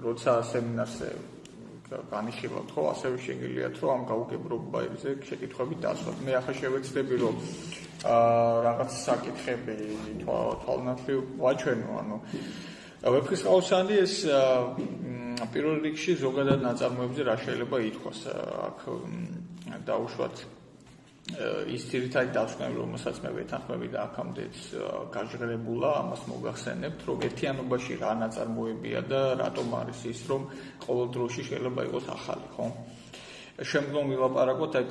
როცა სემინარზე განიხილავთ, ხო, ასევე შეგიძლიათ რომ ამ გაუგებრობაზე შეკითხვები დასვათ. მე ახლა შევეცდები რომ რაღაც საკითხები თვალნათლივ ვაჩვენო, ანუ ვეფხისტყაოსანი ეს პირველ რიგში ზოგადად ნაწარმოებზე რა შეიძლება ითქვას. აქ დაუშვათ ის ძირითადი დასკვნები, რომელსაც მე ვეთანხმები და აქამდეც გაჟღერებულა, ამას მოგახსენებთ, რომ ერთიანობაში რა ნაწარმოებია და რატომ არის ის, რომ ყოველ დროში შეიძლება იყოს ახალი, ხო? შემდგომ ვილაპარაკოთ აი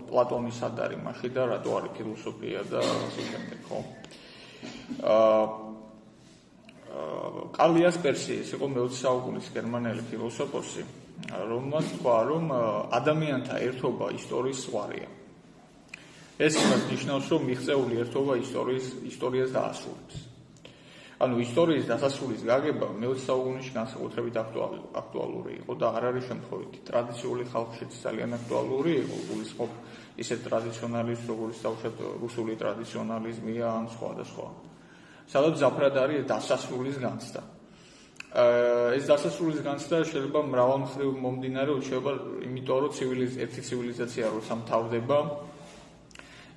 პლატონის ადარი მასში და რატო არის ფილოსოფია და ასე შემდეგ, ხო? კარლ იასპერსი ის იყო მე-20 საუკუნის გერმანელი ფილოსოფოსი, რომელმაც თქვა, რომ ადამიანთა ერთობა ისტორიის ზღვარია. ეს იმას ნიშნავს, რომ მიღწეული ერთობა ისტორიას დაასრულებს. ანუ ისტორიის დასასრულის გაგება მე-20 საუკუნეში განსაკუთრებით აქტუალური იყო და არ არის შემთხვევითი. ტრადიციული ხალხშიც ძალიან აქტუალური იყო, გულისხმობ ისეთ ტრადიციონალიზმს, როგორც თავშად რუსული ტრადიციონალიზმია ან სხვა და სხვა. სადაც ზაფრად არის დასასრულის განცდა. ეს დასასრულის განცდა შეიძლება მრავალ მხრივ მომდინარეობს, შეიძლება იმიტომ, რომ ერთი ცივილიზაცია როცა მთავრდება,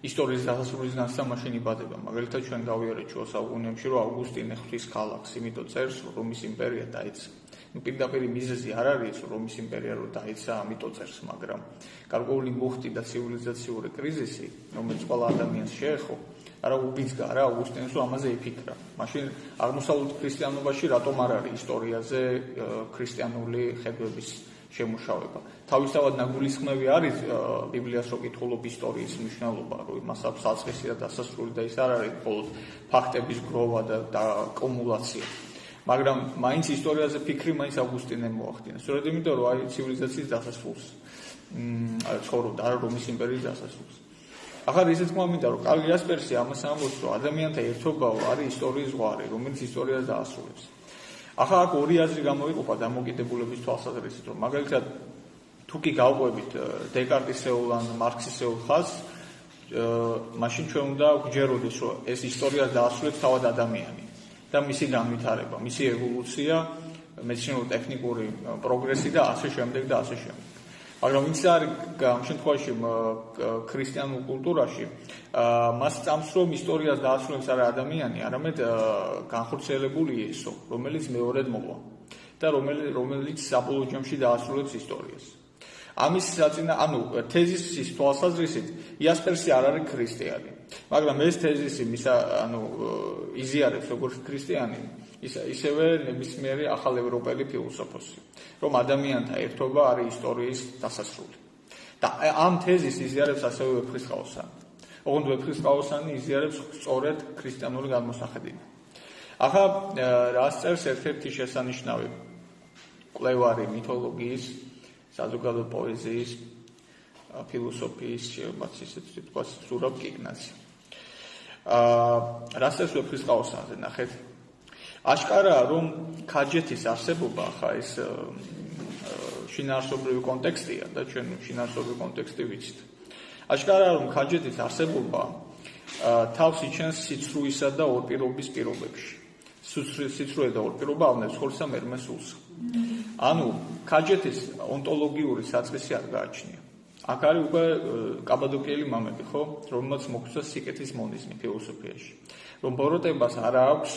ისტორიის დასასრულის განცდა მაშინ იბადება. მაგალითად, ჩვენ გავიარეთ შუა საუკუნეებში, რომ ავგუსტინე ღვთის ქალაქს, იმიტომ წერს, რომ რომის იმპერია დაიცა. პირდაპირ მიზეზი არ არის, რომ რომის იმპერია რო დაიცა, ამიტომ წერს, მაგრამ გარკვეული მუხტი და ცივილიზაციური კრიზისი, რომელიც ყველა ადამიანს შეეხო, არა უბიძგა რა ავგუსტინეს რომ ამაზე იფიქრა. მაშინ აღმოსავლეთ ქრისტიანობაში რატომ არ არის ისტორიაზე ქრისტიანული ხედვების შემუშავება. თავისთავად ნაგულისხმები არის ბიბლიას რო კითხულობ ისტორიის მნიშვნელობა, რომ იმას აქვს საწყისი და დასასრული და ის არ არის მხოლოდ ფაქტების გროვა და კუმულაცია. მაგრამ მაინც ისტორიაზე ფიქრი მაინც ავგუსტინემ მოახდინა. სწორედ იმიტომ რომ აი ცივილიზაციის დასასრულს ცხოვრობდა რომის იმპერიის დასასრულს. ახლა ისე თქმა მინდა რომ კარლ იასპერსი ამას ამბობს რომ ადამიანთა ერთობა არის ისტორიის ზღვარი, რომელიც ისტორიას დაასრულებს. ახლა აქ ორი აზრი გამოიყოფა დამოკიდებულების თვალსაზრისით, რომ მაგალითად თუ კი გავყვებით დეკარტისეულ ან მარქსისეულ ხაზს, მაშინ ჩვენ უნდა გვჯეროდეს რომ ეს ისტორიას დაასრულებს თავად ადამიანი და მისი განვითარება, მისი ევოლუცია, მეცნიერულ-ტექნიკური პროგრესი და ასე შემდეგ და ასე შემდეგ. მაგრამ ის არის ამ შემთხვევაში ქრისტიანულ კულტურაში მას წამს რომ ისტორიას დაასრულებს არა ადამიანი, არამედ განხორციელებული იესო, რომელიც მეორედ მოვა და რომელიც საბოლოო ჯამში დაასრულებს ისტორიას. ამის ანუ თეზისის თვალსაზრისით იასპერსი არ არის ქრისტიანი, მაგრამ ეს თეზისი იზიარებს როგორც ქრისტიანი, ისევე ნებისმიერი ახალ ევროპელი ფილოსოფოსი, რომ ადამიანთა ერთობა არის ისტორიის დასასრული. და ამ თეზის იზიარებს ასევე ვეფხისტყაოსანი. ოღონდ ვეფხისტყაოსანი იზიარებს სწორედ ქრისტიანული გადმოსახედით. ახლა რას წერს ერთ-ერთი შესანიშნავი კვლევარი მითოლოგიის, საზოგადო პოეზიის, ფილოსოფიის, შეიძლება ისეთ თითქოს ზურაბ კიკნაძე. რას წერს ვეფხისტყაოსანზე, ნახეთ. აშკარაა, რომ ქაჯეთის არსებობა ახლა ეს შინაარსობრივი კონტექსტია და ჩვენ შინაარსობრივი კონტექსტი ვიცით. აშკარაა, რომ ქაჯეთის არსებობა თავს იჩენს სიცრუისა და ორპირობის პირობებში. სიცრუე და ორპირობა ავნებს ხორცსა მერმე სულს. ანუ ქაჯეთის ონტოლოგიური საწყისი არ გააჩნია. აქ არის უკვე კაბადოკიელი მამები, ხო, რომელმაც მოგვცა სიკეთის მონიზმი ფილოსოფიაში. რომ ბოროტებას არ აქვს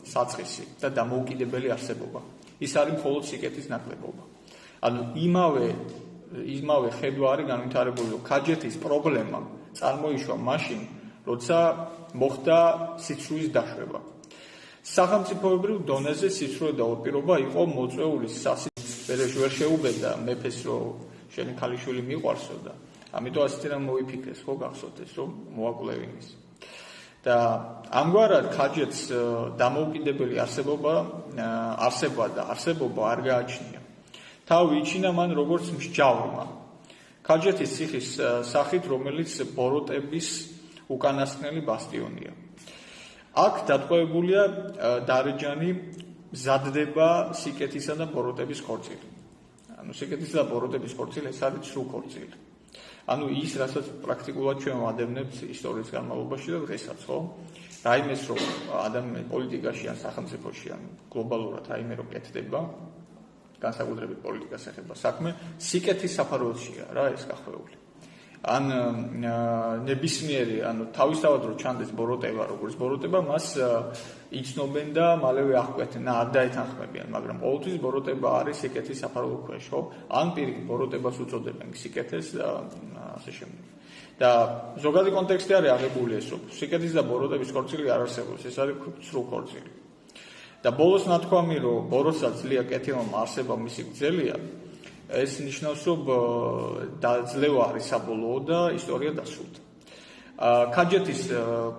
საწყისი და დამოუკიდებელი არსებობა. ის არის მხოლოდ სიკეთის ნაკლებობა. ანუ იმავე ხედვა არის განვითარებული, რომ ქაჯეთის პრობლემა წარმოიშვა მაშინ, როცა მოხდა სიცრუის დაშვება. სახელმწიფოებრივ დონეზე სიცრუე და ორპირობა იყო მოწვეული სასიცრუე ვერ შეუბედა მეფეს, რომ შენი ქალიშვილი მიყვარსო და ამიტომ ასეთი რამ მოიფიქრეს, ხო გახსოვთ ეს, რომ მოაკვლევინის. და ამგვარად ქაჯეთს დამოუკიდებელი არსება და არსებობა არ გააჩნია. თავი იჩინა მან როგორც მსჯავრმა. ქაჯეთის ციხის სახით, რომელიც ბოროტების უკანასკნელი ბასტიონია. აქ დატყვევებულია დარეჯანი მზადდება სიკეთისა და ბოროტების ხორცილი. ანუ სიკეთისა და ბოროტების ხორცილი ეს არის სრულ ხორცილი. ანუ ის, რასაც პრაქტიკულად ჩვენ ვადევნებთ ისტორიის განმავლობაში და დღესაც, ხო? რაიმეს რომ ადამიანი პოლიტიკაში ან სახელმწიფოში ან გლობალურად რაიმე რომ კეთდება, განსაკუთრებით პოლიტიკას ეხება საქმე, სიკეთის საფარველშია რა ეს გახვეული. ან ნებისმიერი, ანუ თავისთავად რო ჩანდეს ბოროტება, როგორც ბოროტება, მას იცნობენ და მალევე აღკვეთენ, არ დაეთანხმებიან, მაგრამ ყოველთვის ბოროტება არის სიკეთის საფარველო ქვეშ, ხო? ან პირიქით ბოროტებას უწოდებენ სიკეთეს და ასე შემდეგ. და ზოგადი კონტექსტი არის აღებული ეს, რომ სიკეთის და ბოროტების ხორცილი არ არსებობს, ეს არის სრულ ხორცილი. და ბოლოს ნათქვამი, რომ ბოროტსაც ძლია კეთილმა არსება მისი გრძელია, ეს ნიშნავს, რომ დაძლევა არის საბოლოო და ისტორია დასრულდა. ქაჯეთის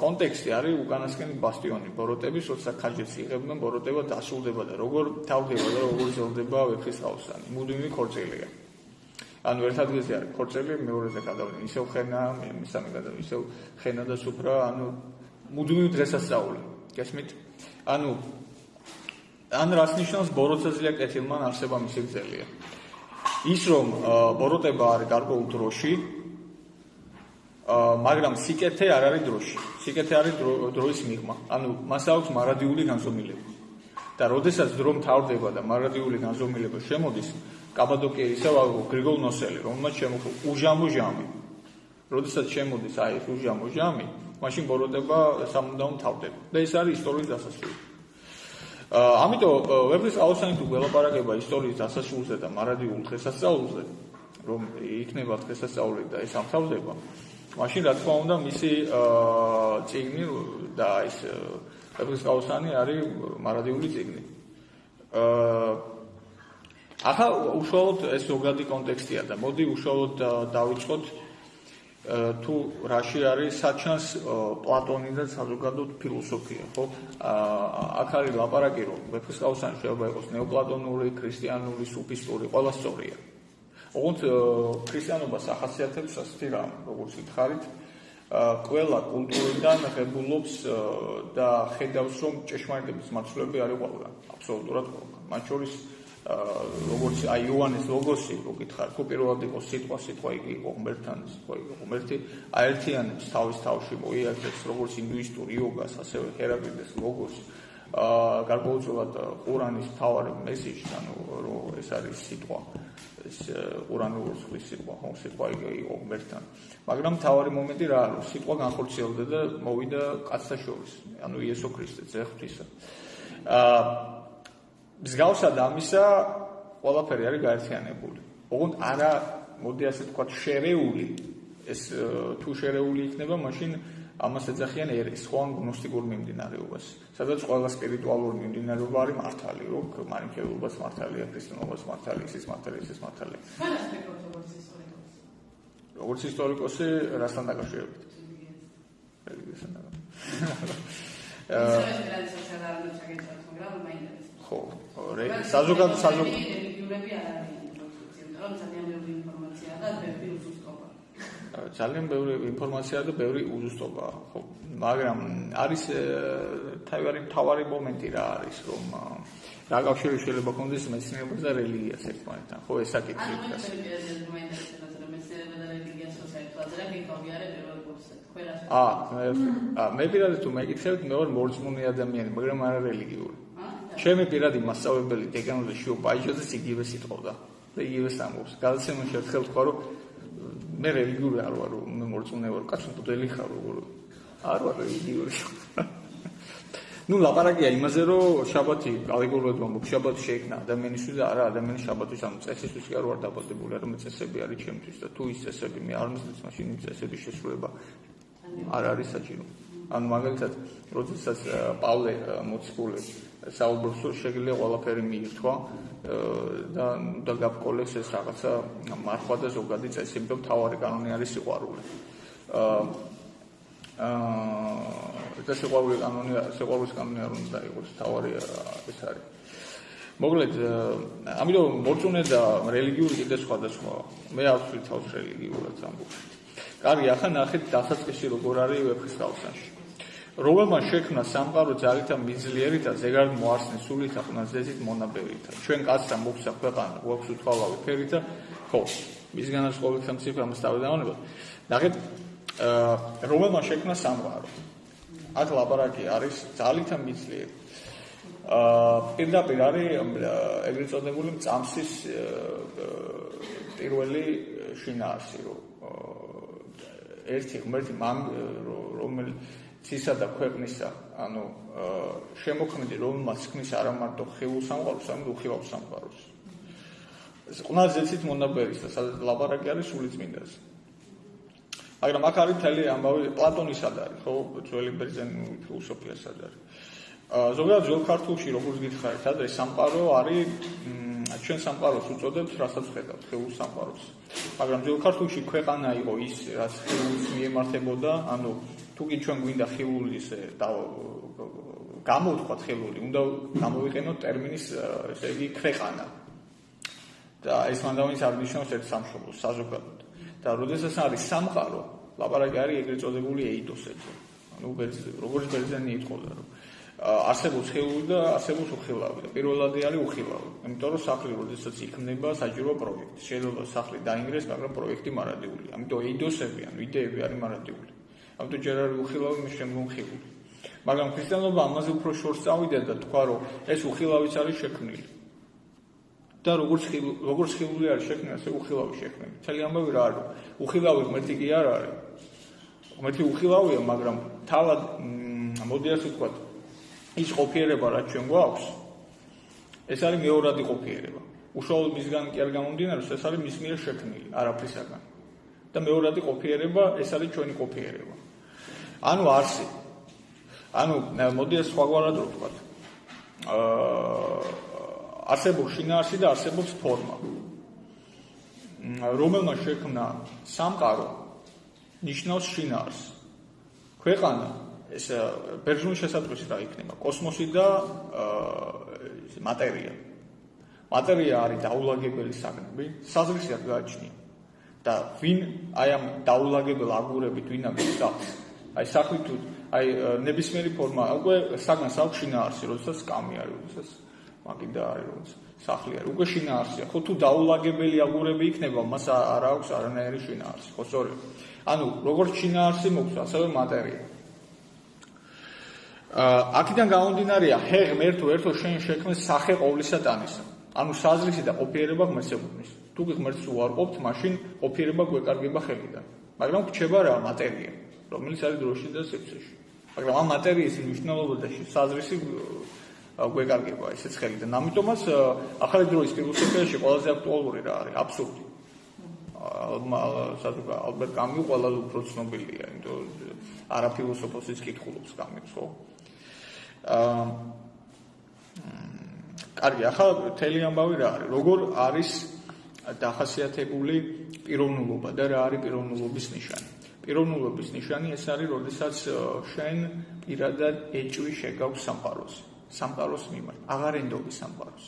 კონტექსტი არის უკანასკნელი ბასტიონი ბოროტების, როცა ქაჯეთს იღებდნენ, ბოროტება დასრულდება და როგორ თავდება და როგორ ზრდება ვეფხისტყაოსანი. მუდმივი ხორცელია. ანუ ერთ ადგილზე არის ხორცელი, მეორეზე გადავდნენ ისევ ხენა, მესამე გადავდნენ ისევ ხენა და სუფრა, ანუ მუდმივი დღესასწაული. გესმით? ანუ ან რას ნიშნავს ბოროტსაც ძლია კეთილმა არსება მისი გრძელია. ის რომ ბოროტება არის გარკვეულ დროში, მაგრამ სიკეთე არ არის დროში. სიკეთე არის დროის მიღმა. ანუ მას აქვს მარადიული განზომილება. და როდესაც დრო მთავრდება და მარადიული განზომილება შემოდის, კაბადოკიისა გრიგოლ ნოსელი, რომელმაც შემოხო უჟამო ჟამი. როდესაც შემოდის აი ეს უჟამო ჟამი, მაშინ ბოროტება სამუდამოდ მთავრდება. და ეს არის ისტორიის დასასრული. ამიტომ ვეფხისტყაოსანი თუ გველაპარაკება ისტორიის დასასრულზე და მარადიულ დღესასწაულზე, რომ იქნება დღესასწაული და ეს ამთავრდება, მაშინ რა თქმა უნდა მისი წიგნი და ეს ვეფხისტყაოსანი არის მარადიული წიგნი. ახლა უშუალოდ ეს ზოგადი კონტექსტია და მოდი უშუალოდ დავიწყოთ თუ რაში არის საჩანს პლატონი და საზოგადო ფილოსოფია, ხო? აქ არის ლაპარაკი, რომ ვეფხისტყაოსანი შეიძლება იყოს ნეოპლატონური, ქრისტიანული, სუფისტური, ყველა სწორია. ოღონდ ქრისტიანობას ახასიათებს ასეთი რამ, როგორც ითხარით, ყველა კულტურიდან ღებულობს და ხედავს, რომ ჭეშმარიტების მაცვლები არის ყველგან, აბსოლუტურად ყველგან. მათ შორის როგორც აი იოანეს ლოგოსი, რო გითხარ, თუ პირველად იყო სიტყვა იყო ღმერთთან, სიტყვა იყო ღმერთი, აერთიანებს თავის თავში მოიარეს როგორც ინდუისტურ იოგას, ასევე ჰერაკლიტეს ლოგოსს, გარკვეულწილად ყურანის მთავარი მესიჯი, ანუ რომ ეს არის სიტყვა, ეს ყურანული სიტყვა, ხო, სიტყვა იყო ღმერთთან. მაგრამ მთავარი მომენტი რა არის, სიტყვა განხორციელდა და მოვიდა კაცთა შორის, ანუ იესო ქრისტე, ძე ღვთისა. მსგავსად ამისა ყველაფერი არის გაერთიანებული. ოღონდ არა, მოდი ასე თქვა, შერეული, ეს თუ შერეული იქნება, მაშინ ამას ეძახიან ერეს, ხო, ან გნოსტიკურ მიმდინარეობას, სადაც ყველა სპირიტუალური მიმდინარეობა არის მართალი, რომ მარიმქეულობას მართალია, ქრისტიანობას მართალია, ისიც მართალია, ისიც მართალია. როგორც ისტორიკოსი, რასთან დაკავშირებით? რელიგიასთან ხო, საზოგადო ძალიან ბევრი ინფორმაცია და ბევრი უზუსტობა, ხო, მაგრამ არის თავარი მომენტი რა არის, რომ რა კავშირი შეიძლება ქონდეს მეცნიერებას და რელიგიას ერთმანეთთან, ხო, ეს საკითხი იქნება. მე პირადად თუ მეკითხებით, მე ვარ მორწმუნე ადამიანი, მაგრამ არა რელიგიური. ჩემი პირადი მასწავლებელი დეკანოზი შიო პაიჯოძე იგივე სიტყოდა და იგივე ამბობს. გადაცემაში ერთხელ თქვა, რომ მე რელიგიური არ ვარ, მე მორწმუნე ვარ, კაცო მოდელი ხარ, როგორ არ ვარ რელიგიური. ნუ ლაპარაკია იმაზე, რომ შაბათი ალეგორიულად ვამბობ, შაბათი შეიქმნა ადამიანისთვის და არა ადამიანის შაბათის, ანუ წესისთვის კი არ ვარ დაბადებული, რომ წესები არის ჩემთვის და თუ ის წესები მე არ მისდევს, მაშინ იმ წესების შესრულება არ არის საჭირო. ანუ მაგალითად, როდესაც პავლე მოციქული საუბრობს, შეგვიძლია ყველაფერი მიირთვა და გაბკოლეს ეს რაღაცა მარხვა და ზოგადი წესები და მთავარი კანონი არის სიყვარული. და სიყვარულის კანონი არ უნდა იყოს, მთავარი ეს არის. მოკლედ, ამიტომ მორწმუნე და რელიგიური კიდე სხვადასხვა. მე არ ვთვლი თავს რელიგიურად ამბობს. კარგი, ახლა ნახეთ დასაწყისი როგორ არის ვეფხისტყაოსანში. რომელმა შექმნა სამყარო ძალითა მიძლიერითა, ზეგარდ მოარსნეს სულითა, ყნაზეზით მონაბერითა. ჩვენ კაცთა მოგვცა ქვეყანა, გვაქვს უთვალავი ფერითა, ხო, მისგანაც ყოველთა მციფრ ამას დავედავნება. ნახეთ, რომელმა შექმნა სამყარო. აქ ლაპარაკი არის ძალითა მიძლიერი. პირდაპირ არის ეგრეთ წოდებული მწამსის პირველი შინაარსი, ერთი ღმერთი რომელიც ცისა და ქვეყნისა, ანუ შემოქმედი, რომელმაც ქმნის არა მარტო ხილულ სამყაროს, არამედ უხილავ სამყაროს. ყნაზე ცით მონაბერის და სადაც ლაპარაკი არის სულიწმინდაზე. მაგრამ აქ არის მთელი ამბავი პლატონისად არის, ხო, ძველი ბერძენული ფილოსოფიასად არის. ზოგადად ძველ ქართულში როგორც გითხარით, ადრე სამყარო არის ჩვენ სამყაროს უწოდებთ, რასაც ხედავთ, ხილულ სამყაროს. მაგრამ ძველ ქართულში ქვეყანა იყო ის, რაც ხილულს მიემართებოდა, ანუ თუ კი ჩვენ გვინდა ხილული ისე გამოვთქვათ ხილული, უნდა გამოვიყენოთ ტერმინის ესე იგი ქვეყანა. და ეს მანდავნის აღნიშნავს ერთ სამშობლოს, საზოგადოდ. და როდესაც არის სამყარო, ლაპარაკი არის ეგრეთ წოდებული ეიდოსებზე. ანუ როგორც ბერძენი ითხოვდა, რომ არსებობს ხილული და არსებობს უხილავი და პირველადი არის უხილავი. იმიტომ რომ სახლი როდესაც იქმნება, საჭიროა პროექტი. შეიძლება სახლი დაინგრეს, მაგრამ პროექტი მარადიული. ამიტომ ეიდოსები, ანუ იდეები არის მარადიული. ამიტომ ჯერ არის უხილავი, მის შემდგომ ხილული. მაგრამ ქრისტიანობა ამაზე უფრო შორს წავიდა და თქვა, რომ ეს უხილავიც არის შექმნილი. და როგორც ხილული არის შექმნილი, ასე უხილავი შექმნილი. მთელი ამბავი რა არის? უხილავი ღმერთი კი არ არის. ღმერთი უხილავია, მაგრამ თავად მოდი ასე ვთქვათ, ის ყოფიერება, რაც ჩვენ გვაქვს, ეს არის მეორადი ყოფიერება. უშუალოდ მისგან კი არ გამომდინარეობს, ეს არის მის მიერ შექმნილი, არაფრისაგან. და მეორადი ყოფიერება, ეს არის ჩვენი ყოფიერება. ანუ არსი. ანუ მოდი ეს სხვაგვარად რო ვთქვათ. არსებობს შინაარსი და არსებობს ფორმა. რომელმაც შექმნა სამყარო, ნიშნავს შინაარსს. ქვეყანა ეს ბერძნულ შესაძლოა რა იქნება? კოსმოსი და მატერია. მატერია არის დაულაგებელი საგნები, საზრისად გააჩნია. და ვინ აი ამ დაულაგებელ აგურებით ვინ ამის სახლს? აი სახლი თუ აი ნებისმიერი ფორმა, უკვე საგანს აქვს შინაარსი, როდესაც კამი არის, როდესაც მაგიდა არის, როდესაც სახლი არის. უკვე შინაარსია. ხო თუ დაულაგებელი აგურები იქნება, მას არ აქვს არანაირი შინაარსი, ხო სწორედ. ანუ როგორც შინაარსი მოგვს, ასევე მატერია. აქედან გამომდინარეა, ჰე ღმერთო, ერთო შენ შექმნეს სახე ყოვლისა ტანისა. ანუ საზრისი და ყოფიერება ღმერთს ეკუთვნის. თუ ღმერთს უარყოფთ, მაშინ ყოფიერება გვეკარგება ხელიდან. მაგრამ რჩება რა მატერია, რომელიც არის დროში და სივრცეში. მაგრამ ამ მატერიის მნიშვნელობა და საზრისი გვეკარგება ესეც ხელიდან. ამიტომაც ახალი დროის ფილოსოფიაში ყველაზე აქტუალური რა არის? აბსურდი. ალბერტ კამი ყველაზე უფრო ცნობილია, იმიტომ არა ფილოსოფოსის კითხულობს კამის, ხო? კარგი, ახლა მთელი ამბავი რა არის? როგორ არის დახასიათებული პიროვნულობა და რა არის პიროვნულობის ნიშანი? პიროვნულობის ნიშანი ეს არის, როდესაც შენ პირადად ეჭვი შეგავს სამყაროს მიმართ, აღარ ენდობი სამყაროს.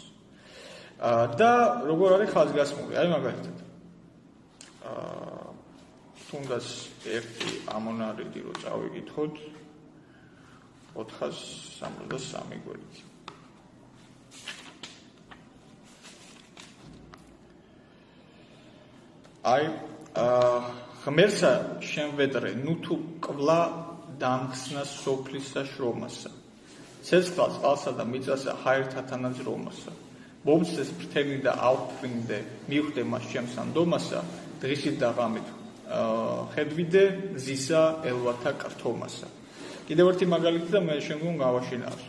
და როგორ არის ხაზგასმული? აი მაგალითად. თუნდაც ერთი ამონარიდი რო წავიკითხოთ 463 გვერდით. აი ღმერთსა შემვედრე, ნუ თუ კვლა დამხსნა სოფლისა შრომასა. ცეცხლს, წყალსა და მიწასა ჰაერთა თანაძრომასა. მომცეს ფრთები და ავფრინდე, მიხვდე მას ჩემს ანდომასა, დღისით და ღამით ხედვიდე ზისა ელვათა კრთომასა. კიდევ ერთი მაგალითი და მე შემდგომ გავაშინავ.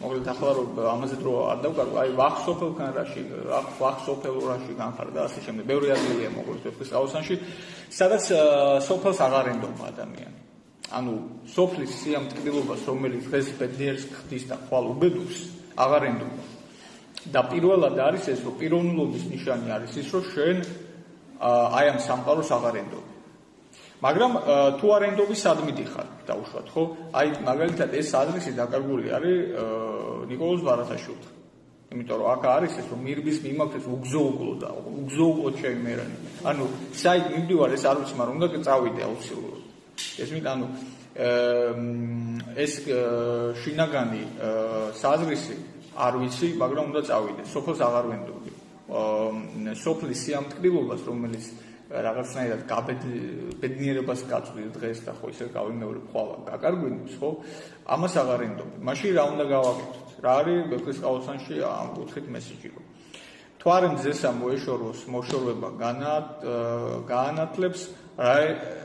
მოკლედ ახლა რომ ამაზე დრო არ დავკარგო, აი ვახსოფელთან რაში განხარდა ასე შემდეგ. ბევრი ადგილია მოკლედ ვეფხისტყაოსანში, სადაც სოფელს აღარ ენდობა ადამიანი. ანუ სოფლის სიამტკბილობას, რომელიც დღეს ბედნიერს ხდის და ხვალ უბედურს, აღარ ენდობა. და პირველად არის ეს, რომ პიროვნულობის ნიშანი არის ის, რომ შენ აი ამ სამყაროს აღარ ენდობ. მაგრამ თუ არ ენდობი, სად მიდიხარ დაუშვათ, ხო? აი მაგალითად ეს ადრესი დაკარგული არის ნიკოლოზ ბარათაშვილთან. იმიტომ რომ აქ არის ეს, რომ მირბის მიმართეს უგზოუკლოდ შეიმერანი. ანუ საით მივდივარ ეს არ ვიცი, მაგრამ უნდა წავიდე აუცილებლად. ესმით, ანუ ეს შინაგანი საზრისი არ ვიცი, მაგრამ უნდა წავიდე. სოფელს აღარ ვენდობი. სოფლის სიამტკბილობას, რომელიც რაღაცნაირად ბედნიერებას გაწვდის დღეს და ხო ისე გავიმეორებ ხვალ გაკარგვინებს, ხო? ამას აღარ ენდობ. მაშინ რა უნდა გავაკეთოთ? რა არის ბექრის ყავოსანში ამ კუთხით მესიჯი? თვარე მზესა მოეშოროს მოშორება გაანათლებს, რა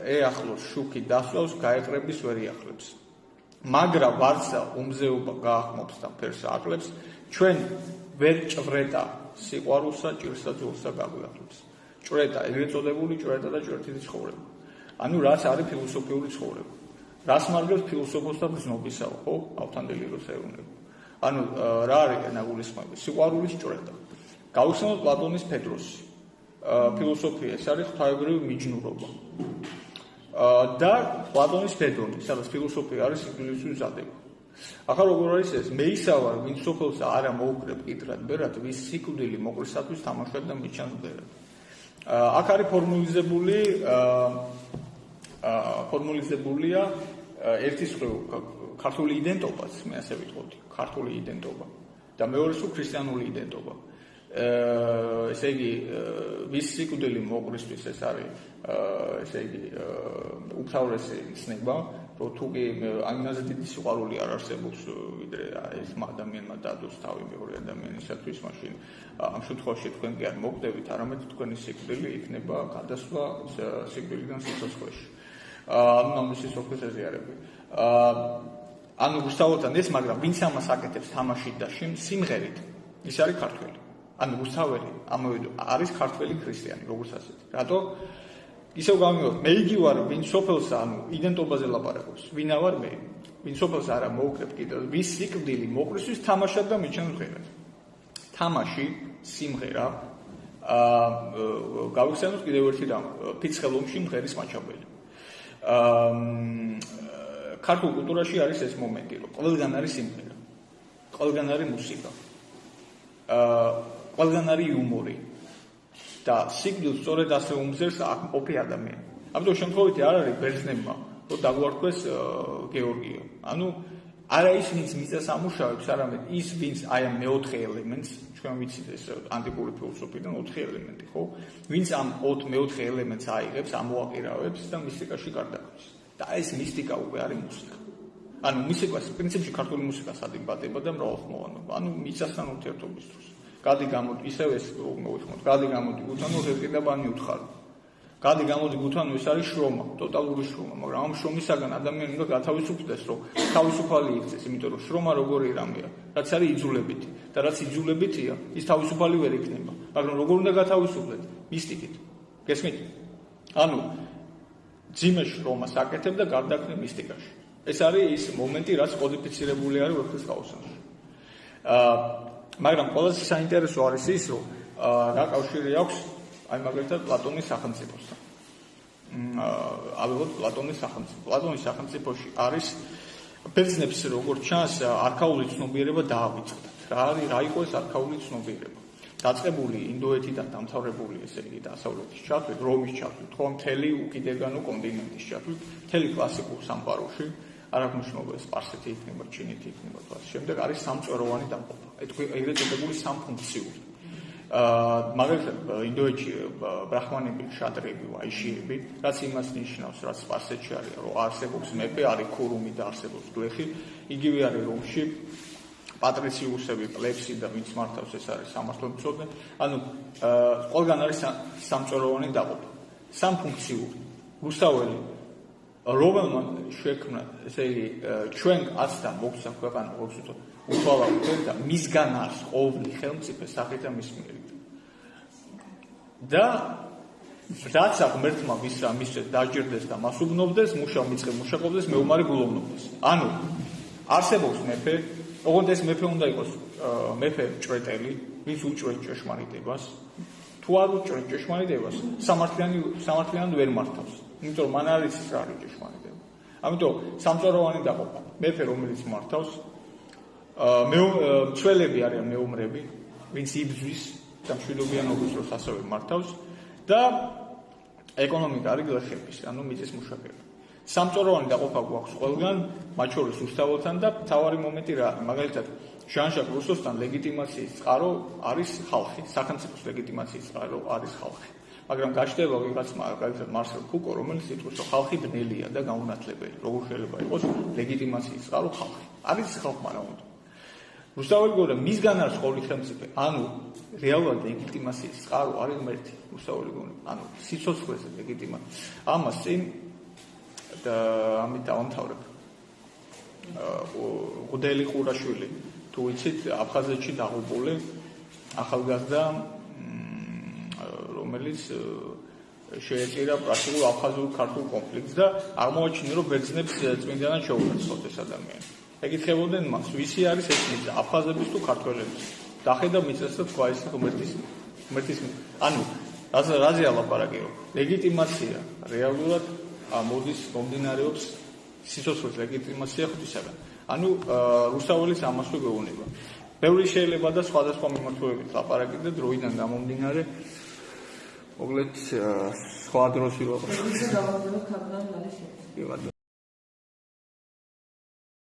ეახლოს შუქი დასვავს, გაეყრების ვერ იახლებს. მაგრა ვარსა უმზეობა გაახმობს და ფერს აკლებს, ჩვენ ვერ ჭვრეტა სიყვარულსა, ჭირსა ძულსა გაგვიახლებს. ჭვრეტა, ეგრეთ წოდებული ჭვრეტა და ჭვრეთითი ცხოვრება. ანუ რაც არის ფილოსოფიური ცხოვრება. რას მარგებს ფილოსოფოსთა გზნობისა, ხო? ავთანდელი როს ეუბნება. ანუ რა არის ნაგულისხმები? სიყვარულის ჭვრეტა. გავიხსენოთ პლატონის ფედროსი. ფილოსოფია ეს არის ღვთაებრივი მიჯნურობა. და პლატონის ფედრონი, სადაც ფილოსოფია არის სიკვდილისთვის მზადება. ახლა როგორ არის ეს? მეისა ვარ, ვინც სოფელსა არა მოუკრებ კიტრად ბერად, ვის სიკვდილი მოყრისათვის თამაშად და მიჩანს ბერად. აქ არის ფორმულიზებულია ერთი მხრივ ქართული იდენტობაც, მე ასე ვიტყოდი, ქართული იდენტობა და მეორე სულ ქრისტიანული იდენტობა. ესე იგი, ვის სიკვდილი მოყრისთვის ეს არის, ესე იგი, უმთავრესი ცნება, რომ თუ კი ამაზე დიდი სიყვარული არ არსებობს, ვიდრე ეს ადამიანმა დადოს თავი მეორე ადამიანისათვის, მაშინ ამ შემთხვევაში თქვენ კი არ მოგდებით, არამედ თქვენი სიკვდილი იქნება გადასვლა სიკვდილიდან სიცოცხლეში. ამის სიცოცხლის ეზიარები. ანუ გუსტავოთან ეს, მაგრამ ვინც ამას აკეთებს თამაშით და სიმღერით, ის არის ქართველი. ანუ რუსთაველი არის ქართველი ქრისტიანი, როგორც ასეთი. რატო? ისევ გამიგოთ, მე იგი ვარ, ვინ სოფელსა, ანუ იდენტობაზე ლაპარაკობს. ვინა ვარ მე? ვინ სოფელსა არა მოუკრებ კიდევ, ვის სიკვდილი მოყრისთვის თამაშად და მიჩანს ღერად. თამაში, სიმღერა, გავიხსენოთ კიდევ ერთი რამ, ფიცხელ ომში მღერის მაჩაბელი. ქართულ კულტურაში არის ეს მომენტი, რომ ყველგან არის სიმღერა, ყველგან არის მუსიკა. ყველგან არის იუმორი და სიკვდილს სწორედ ასე უმზერს ყოფი ადამიანი. ამიტომ შემთხვევითი არ არის ბერძნებმა, რომ დაგვარქვეს გეორგიო. ანუ არა ის, ვინც მიწას ამუშავებს, არამედ ის, ვინც აი ამ მეოთხე ელემენტს, ჩვენ ვიცით ეს ანტიკური ფილოსოფიიდან 4 ელემენტი, ხო? ვინც ამ მეოთხე ელემენტს აიღებს, ამოაყირავებს და მისტიკაში გარდაქმნის. და ეს მისტიკა უკვე არის მუსიკა. ანუ მუსიკას პრინციპში ქართული მუსიკა სადებადება და მრავალხმოვანობა. ანუ მიწასთან ურთიერთობისთვის. გადი გამოდი ისევ ეს მოვიხმოთ. გადი გამოდი გუთანო ზედკიდაბანი უთხარო. გადი გამოდი გუთანო ეს არის შრომა, ტოტალური შრომა, მაგრამ ამ შრომისაგან ადამიანი უნდა გათავისუფლდეს, რომ თავისუფალი იქცეს, იმიტომ რომ შრომა როგორი რამეა, რაც არის იძულებითი და რაც იძულებითია, ის თავისუფალი ვერ იქნება. მაგრამ როგორ უნდა გათავისუფლდეს? მისტიკით. გესმით? ანუ ძიმე შრომას აკეთებ და გარდაქმნე მისტიკაში. ეს არის ის მომენტი, რაც კოდიფიცირებული არის ვერცხლის ყავოსანში. მაგრამ ყველაზე საინტერესო არის ის, რომ რა კავშირი აქვს აი მაგალითად პლატონის სახელმწიფოსთან. ავიღოთ პლატონის სახელმწიფო. პლატონის სახელმწიფოში არის ბერძნებს როგორც ჩანს არქაული ცნობიერება დაავიწყდათ. რა იყო ეს არქაული ცნობიერება? დაწყებული ინდოეთიდან დამთავრებული ესე იგი დასავლეთის ჩათვლით, რომის ჩათვლით, ხო მთელი უკიდეგანო კონტინენტის ჩათვლით, მთელი კლასიკურ სამყაროში არ აქვს მნიშვნელობა სპარსეთი იქნება, ჩინეთი იქნება და შემდეგ არის სამწვეროვანი დაყოფა. ეგრეთ წოდებული სამფუნქციური. მაგალითად ინდოეთში ბრაჰმანები, შატრები, ვაიშიები, რაც იმას ნიშნავს, რაც სპარსეთში არის, რომ არსებობს მეფე, არის ქურუმი და არსებობს გლეხი, იგივე არის რომში პატრიციუსები, პლებსი და ვინც მართავს ეს არის სამართლებმცოდნე. ანუ ყველგან არის სამწვეროვანი დაყოფა. სამფუნქციური. რუსთაველი რომელმა შექმნა, ესე იგი, ჩვენ კაცთა მოგცა ქვეყანა, როგორც ვთქვათ, უთვალავთ და მისგან არის ყოველი ხელმწიფე სახით და მის მიერ. და რაც ღმერთმა მისცეს დაჯერდეს და მას უბნობდეს, მუშა მიწყე მუშაკობდეს, მეომარი გულობნობდეს. ანუ არსებობს მეფე, ოღონდ ეს მეფე უნდა იყოს მეფე ჭრეტელი, ვინც უჭრეთ ჭეშმარიტებას. თუ არ უჭრეთ ჭეშმარიტებას, სამართლიანი ვერ მართავს. იმიტომ რომ მან არის რა არის ჭეშმარიტება. ამიტომ სამწვეროვანი დაყოფა. მეფე რომელიც მართავს, მცველები არიან მეომრები, ვინც იბრძვის და მშვიდობიანობის დროს ასევე მართავს და ეკონომიკა არის გლეხების, ანუ მიწის მუშაკები. სამწვეროვანი დაყოფა გვაქვს ყველგან, მათ შორის უსტავოთან და მთავარი მომენტი რა არის? მაგალითად, ჟან-ჟაკ რუსოსთან ლეგიტიმაციის წყარო არის ხალხი, სახელმწიფოს ლეგიტიმაციის წყარო არის ხალხი. მაგრამ გაჩნდება ვიღაცმა, მაგალითად მარსელ ფუკო, რომელიც იტყვის, რომ ხალხი ბნელია და გაუნათლებელი. როგორ შეიძლება იყოს ლეგიტიმაციის წყარო ხალხი? არის ხალხმა რა უნდა. რუსთაველი გონდა მისგან არის ყოველი ხელმწიფე, ანუ რეალურად ლეგიტიმაციის წყარო არის ღმერთი. რუსთაველი გონდა, ანუ სიცოცხლეზე ლეგიტიმაცია. ამას წინ და ამით დავამთავრებ. გუდელი ყურაშვილი, თუ ვიცით, აფხაზეთში დაღუპული ახალგაზრდა, რომელიც შეეწირა პრაქტიკულ აფხაზურ-ქართულ კონფლიქტს და აღმოაჩინა, რომ ბერძნებს წმინდანად შეუერთოთ ეს ადამიანი. ეკითხებოდნენ მას, ვისი არის ეს მიწა, აფხაზების თუ ქართველების? დახედა მიწას და თქვა ეს ღმერთის. ანუ რაზე ალაპარაკი, რომ ლეგიტიმაცია რეალურად მოდის მომდინარეობს სიცოცხლის ლეგიტიმაცია ღვთისაგან. ანუ რუსთაველის ამას თუ გვეუბნება. ბევრი შეიძლება და სხვადასხვა მიმართულებით ლაპარაკი და დროიდან გამომდინარე მოკლედ სხვა დროს ვიყო.